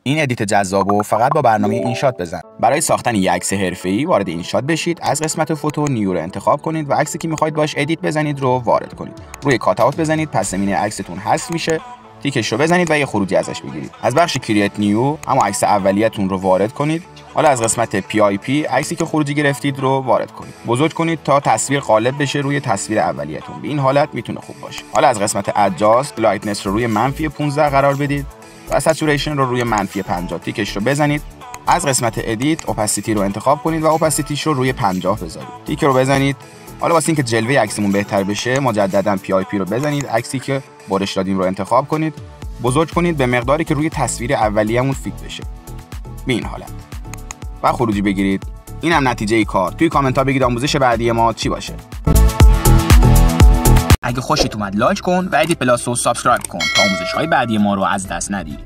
این ادیت جذابو فقط با برنامه اینشات بزن. برای ساختن یک عکس حرفه‌ای وارد اینشات بشید، از قسمت فوتو نیو رو انتخاب کنید و عکسی که می‌خواید باش ادیت بزنید رو وارد کنید. روی کات اوت بزنید، پس زمینه عکستون حذف میشه. تیکش رو بزنید و یه خروجی ازش بگیرید. از بخش کرییت نیو اما عکس اولیه‌تون رو وارد کنید. حالا از قسمت پی عکسی که خروجی گرفتید رو وارد کنید. بزرگ کنید تا تصویر غالب بشه روی تصویر اولیه‌تون. به این حالت میتونه خوب باشه. حالا از قسمت ادجاست لایتنس رو روی -15 قرار بدید و سچوریشن رو روی -50. تیکش رو بزنید. از قسمت ادیت اوپاسیتی رو انتخاب کنید و اوپاسیتیش رو روی 50 بذارید. تیک رو بزنید. حالا واسه اینکه جلوه عکسمون بهتر بشه مجددا پی رو بزنید. عکسی که برش دادیم رو انتخاب کنید. بزرگ کنید به مقداری که روی تصویر اولیه‌مون فیت بشه. به این حالت. و خروجی بگیرید. اینم نتیجه کار. توی کامنت ها بگید آموزش بعدی ما چی باشه. اگه خوشت اومد لایک کن و ادیت پلاس رو سابسکرایب کن تا آموزش های بعدی ما رو از دست ندی.